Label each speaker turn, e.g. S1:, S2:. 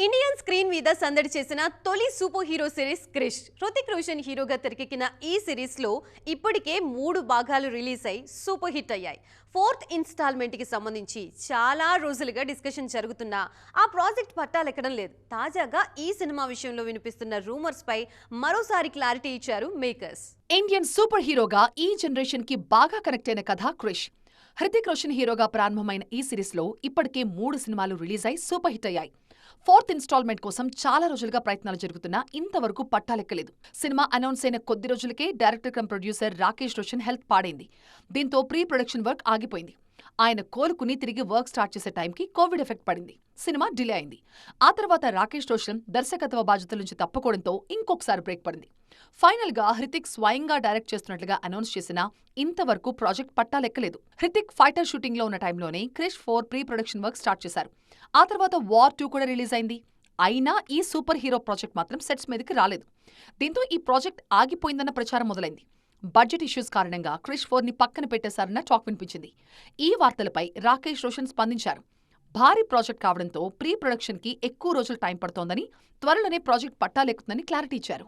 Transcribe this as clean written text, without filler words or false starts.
S1: Indian screen మీద సందడి చేసిన తొలి super hero series Krrish. Hrithik Roshan హీరోగా తెరకెక్కిన ఈ సిరీస్ లో ఇప్పటికే 3 భాగాలు రిలీజ్ అయి సూపర్ హిట్ అయ్యాయి. 4th ఇన్స్టాల్మెంట్ కి సంబంధించి చాలా రోజులుగా డిస్కషన్ జరుగుతున్నా ఆ ప్రాజెక్ట్ పట్టాలెక్కడం లేదు. తాజాగా ఈ సినిమా విషయంలో వినిపిస్తున్న రూమర్స్ పై మరోసారి క్లారిటీ ఇచ్చారు మేకర్స్.
S2: ఇండియన్ సూపర్ హీరోగా ఈ జనరేషన్ కి బాగా కనెక్ట్ అయిన కథ క్రిష్. హృతిక్ రోషన్ హీరోగా ప్రారంభమైన ఈ సిరీస్ లో ఇప్పటికే 3 సినిమాలు రిలీజ్ అయి సూపర్ హిట్ అయ్యాయి. 4th ఇన్స్టాల్మెంట్ కోసం చాలా రోజులుగా ప్రయత్నాలు జరుగుతున్నా ఇంతవరకు పట్టాలెక్కలేదు. సినిమా అనౌన్స్ అయిన కొద్ది రోజులకే director cum producer Rakesh Roshan health పాడైంది. దీంతో ప్రీ ప్రొడక్షన్ వర్క్ ఆగిపోయింది. ఆయన కోలుకుని తిరిగి వర్క్ స్టార్ట్ చేసే టైంకి కోవిడ్ ఎఫెక్ట్ పడింది. సినిమా డిలే అయింది. ఆ తర్వాత రాకేష్ రోషన్ దర్శకత్వ బాధ్యతల నుంచి తప్పుకోవడంతో ఇంకొకసారి బ్రేక్ పడింది. ఫైనల్ గా హృతిక్ స్వయంగా డైరెక్ట్ చేస్తున్నట్లుగా అనౌన్స్ చేసినా ఇంతవరకు ప్రాజెక్ట్ పట్టాలెక్కలేదు. హృతిక్ ఫైటర్ షూటింగ్ లో ఉన్న టైంలోనే Krrish 4 pre production work start చేశారు. ఆ తర్వాత వార్ 2 కూడా రిలీజ్ అయింది. అయినా ఈ సూపర్ హీరో ప్రాజెక్ట్ మాత్రం సెట్స్ మీదకి రాలేదు. దీంతో ఈ ప్రాజెక్ట్ ఆగిపోయిందన్న ప్రచారం మొదలైంది. బడ్జెట్ ఇష్యూస్ కారణంగా క్రిష్ 4ని పక్కన పెట్టేశారన్న టాక్ వినిపించింది. ఈ వార్తలపై రాకేష్ రోషన్ స్పందించారు. భారీ ప్రాజెక్ట్ కావడంతో ప్రీ ప్రొడక్షన్ కి ఎక్కువ రోజులు టైం పడుతోందని, త్వరలోనే ప్రాజెక్ట్ పట్టాలెక్కుతుందని క్లారిటీ ఇచ్చారు.